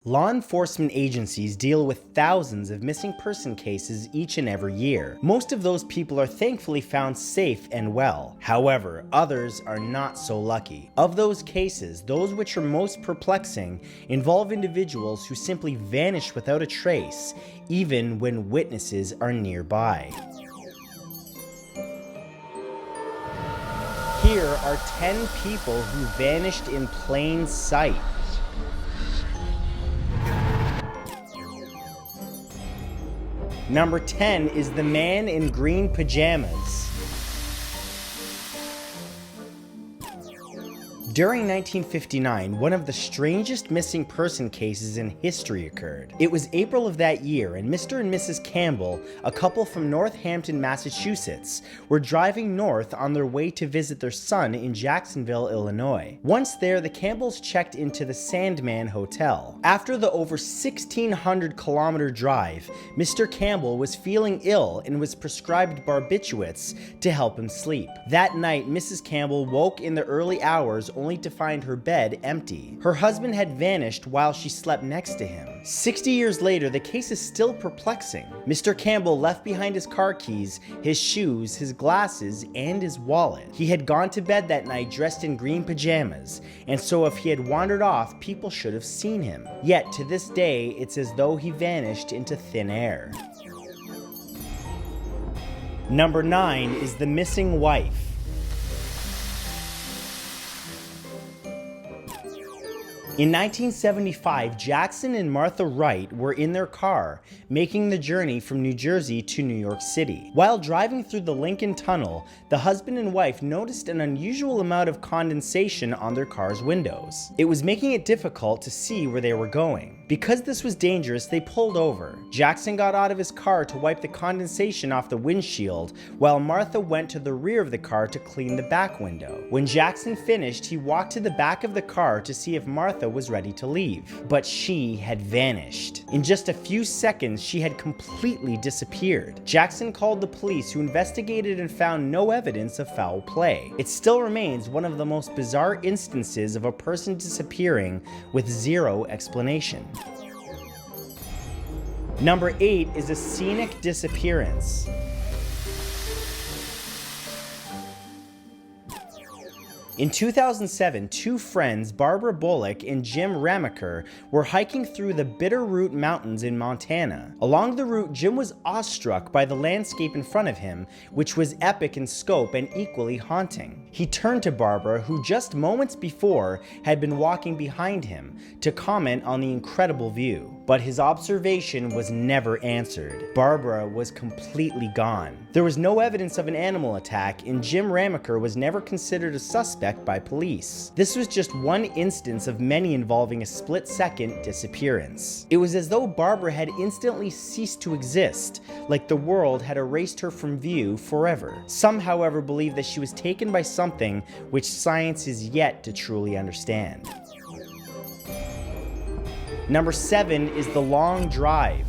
Law enforcement agencies deal with thousands of missing person cases each and every year. Most of those people are thankfully found safe and well. However, others are not so lucky. Of those cases, those which are most perplexing involve individuals who simply vanish without a trace, even when witnesses are nearby. Here are 10 people who vanished in plain sight. Number 10 is the man in green pajamas. During 1959, one of the strangest missing person cases in history occurred. It was April of that year, and Mr. and Mrs. Campbell, a couple from Northampton, Massachusetts, were driving north on their way to visit their son in Jacksonville, Illinois. Once there, the Campbells checked into the Sandman Hotel. After the over 1,600-kilometer drive, Mr. Campbell was feeling ill and was prescribed barbiturates to help him sleep. That night, Mrs. Campbell woke in the early hours only to find her bed empty. Her husband had vanished while she slept next to him. 60 years later, the case is still perplexing. Mr. Campbell left behind his car keys, his shoes, his glasses, and his wallet. He had gone to bed that night dressed in green pajamas, and so if he had wandered off, people should have seen him. Yet, to this day, it's as though he vanished into thin air. Number 9 is the missing wife. In 1975, Jackson and Martha Wright were in their car, making the journey from New Jersey to New York City. While driving through the Lincoln Tunnel, the husband and wife noticed an unusual amount of condensation on their car's windows. It was making it difficult to see where they were going. Because this was dangerous, they pulled over. Jackson got out of his car to wipe the condensation off the windshield, while Martha went to the rear of the car to clean the back window. When Jackson finished, he walked to the back of the car to see if Martha was ready to leave. But she had vanished. In just a few seconds, she had completely disappeared. Jackson called the police, who investigated and found no evidence of foul play. It still remains one of the most bizarre instances of a person disappearing with zero explanation. Number 8 is a scenic disappearance. In 2007, two friends, Barbara Bullock and Jim Ramaker, were hiking through the Bitterroot Mountains in Montana. Along the route, Jim was awestruck by the landscape in front of him, which was epic in scope and equally haunting. He turned to Barbara, who just moments before had been walking behind him, to comment on the incredible view. But his observation was never answered. Barbara was completely gone. There was no evidence of an animal attack, and Jim Ramaker was never considered a suspect by police. This was just one instance of many involving a split-second disappearance. It was as though Barbara had instantly ceased to exist, like the world had erased her from view forever. Some, however, believe that she was taken by something which science is yet to truly understand. Number 7 is the long drive.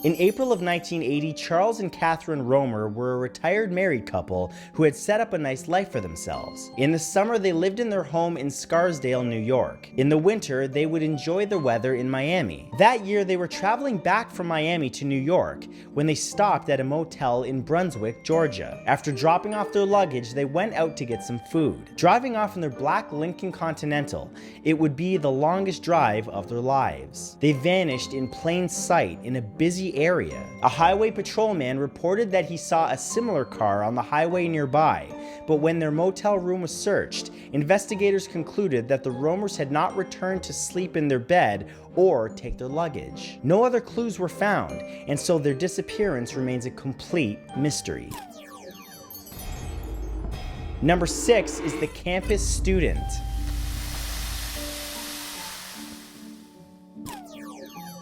In April of 1980, Charles and Catherine Romer were a retired married couple who had set up a nice life for themselves. In the summer, they lived in their home in Scarsdale, New York. In the winter, they would enjoy the weather in Miami. That year, they were traveling back from Miami to New York when they stopped at a motel in Brunswick, Georgia. After dropping off their luggage, they went out to get some food. Driving off in their black Lincoln Continental, it would be the longest drive of their lives. They vanished in plain sight in a busy area. A highway patrolman reported that he saw a similar car on the highway nearby, but when their motel room was searched, investigators concluded that the Romers had not returned to sleep in their bed or take their luggage. No other clues were found, and so their disappearance remains a complete mystery. Number 6 is the campus student.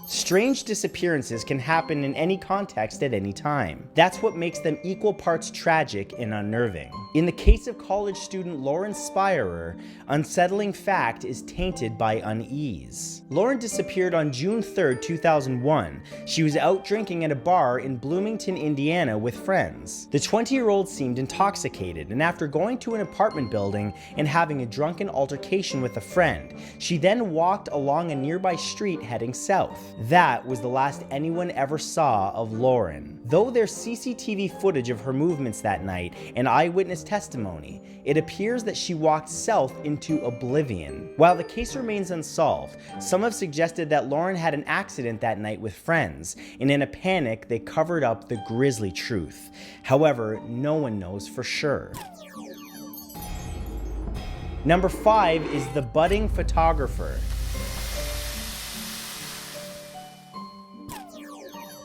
Strange disappearances can happen in any context at any time. That's what makes them equal parts tragic and unnerving. In the case of college student Lauren Spirer, unsettling fact is tainted by unease. Lauren disappeared on June 3, 2001. She was out drinking at a bar in Bloomington, Indiana with friends. The 20-year-old seemed intoxicated, and after going to an apartment building and having a drunken altercation with a friend, she then walked along a nearby street heading south. That was the last anyone ever saw of Lauren. Though there's CCTV footage of her movements that night and eyewitness testimony, it appears that she walked south into oblivion. While the case remains unsolved, some have suggested that Lauren had an accident that night with friends, and in a panic, they covered up the grisly truth. However, no one knows for sure. Number 5 is the budding photographer.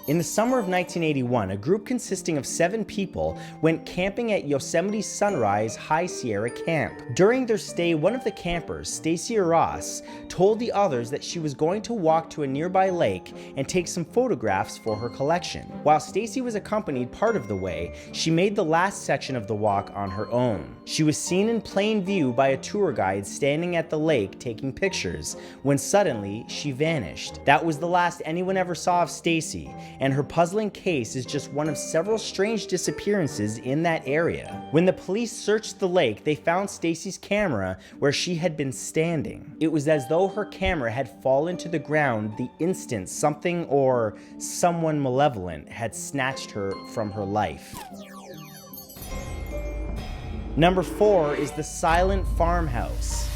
In the summer of 1981, a group consisting of 7 people went camping at Yosemite Sunrise High Sierra Camp. During their stay, one of the campers, Stacy Ross, told the others that she was going to walk to a nearby lake and take some photographs for her collection. While Stacy was accompanied part of the way, she made the last section of the walk on her own. She was seen in plain view by a tour guide standing at the lake taking pictures, when suddenly she vanished. That was the last anyone ever saw of Stacy, and her puzzling case is just one of several strange disappearances in that area. When the police searched the lake, they found Stacy's camera where she had been standing. It was as though her camera had fallen to the ground the instant something or someone malevolent had snatched her from her life. Number 4 is the silent farmhouse.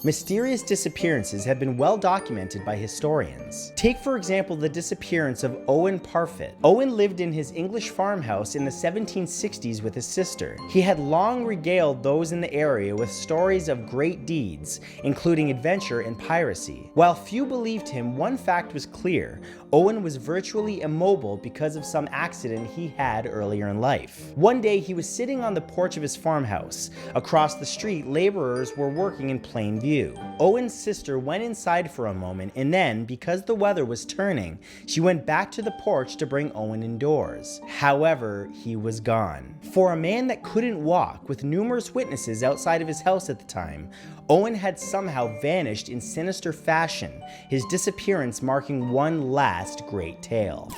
Mysterious disappearances have been well documented by historians. Take, for example, the disappearance of Owen Parfitt. Owen lived in his English farmhouse in the 1760s with his sister. He had long regaled those in the area with stories of great deeds, including adventure and piracy. While few believed him, one fact was clear: Owen was virtually immobile because of some accident he had earlier in life. One day, he was sitting on the porch of his farmhouse. Across the street, laborers were working in plain view. Owen's sister went inside for a moment, and then, because the weather was turning, she went back to the porch to bring Owen indoors. However, he was gone. For a man that couldn't walk, with numerous witnesses outside of his house at the time, Owen had somehow vanished in sinister fashion, his disappearance marking one last great tale.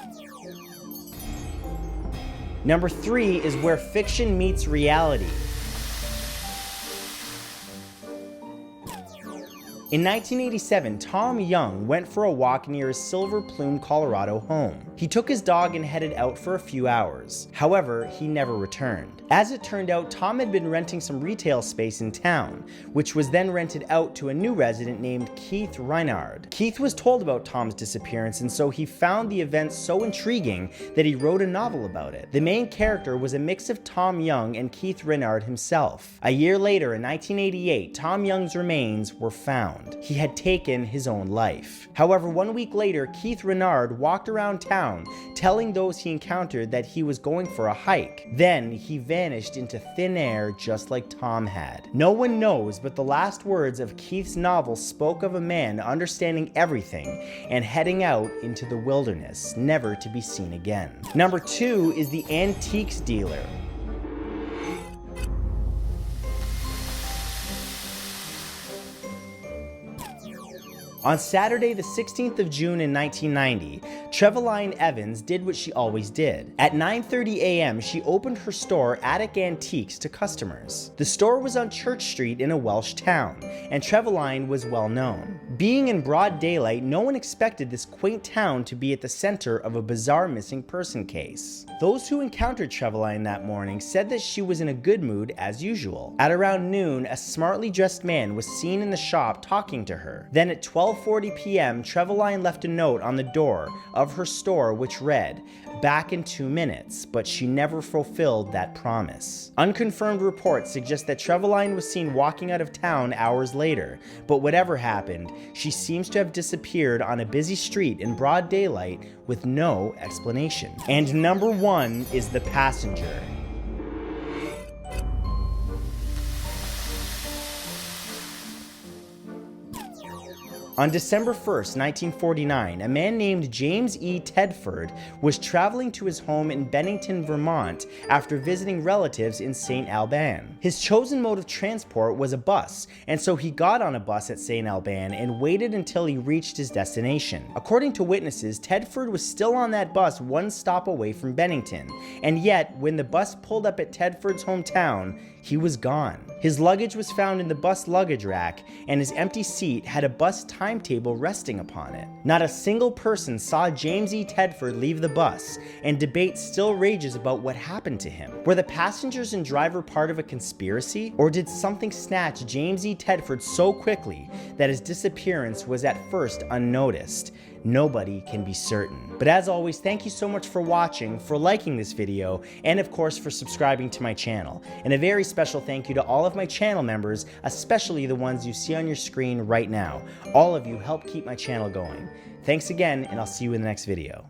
Number 3 is where fiction meets reality. In 1987, Tom Young went for a walk near his Silver Plume, Colorado home. He took his dog and headed out for a few hours. However, he never returned. As it turned out, Tom had been renting some retail space in town, which was then rented out to a new resident named Keith Reinard. Keith was told about Tom's disappearance, and so he found the event so intriguing that he wrote a novel about it. The main character was a mix of Tom Young and Keith Reinard himself. A year later, in 1988, Tom Young's remains were found. He had taken his own life. However, 1 week later, Keith Reinard walked around town telling those he encountered that he was going for a hike. Then he vanished into thin air just like Tom had. No one knows, but the last words of Keith's novel spoke of a man understanding everything and heading out into the wilderness, never to be seen again. Number 2 is the antiques dealer. On Saturday, the 16th of June in 1990, Trevelyan Evans did what she always did. At 9:30 a.m., she opened her store, Attic Antiques, to customers. The store was on Church Street in a Welsh town, and Trevelyan was well known. Being in broad daylight, no one expected this quaint town to be at the center of a bizarre missing person case. Those who encountered Trevelyan that morning said that she was in a good mood as usual. At around noon, a smartly dressed man was seen in the shop talking to her. Then at 12:40 p.m., Trevelyan left a note on the door of her store which read, "Back in 2 minutes," but she never fulfilled that promise. Unconfirmed reports suggest that Trevelyan was seen walking out of town hours later, but whatever happened, she seems to have disappeared on a busy street in broad daylight with no explanation. And number 1 is the passenger. On December 1st, 1949, a man named James E. Tedford was traveling to his home in Bennington, Vermont after visiting relatives in St. Alban. His chosen mode of transport was a bus, and so he got on a bus at St. Alban and waited until he reached his destination. According to witnesses, Tedford was still on that bus one stop away from Bennington, and yet when the bus pulled up at Tedford's hometown, he was gone. His luggage was found in the bus luggage rack, and his empty seat had a bus timetable resting upon it. Not a single person saw James E. Tedford leave the bus, and debate still rages about what happened to him. Were the passengers and driver part of a conspiracy, or did something snatch James E. Tedford so quickly that his disappearance was at first unnoticed? Nobody can be certain. But as always, thank you so much for watching, for liking this video, and of course for subscribing to my channel. And a very special thank you to all of my channel members, especially the ones you see on your screen right now. All of you help keep my channel going. Thanks again, and I'll see you in the next video.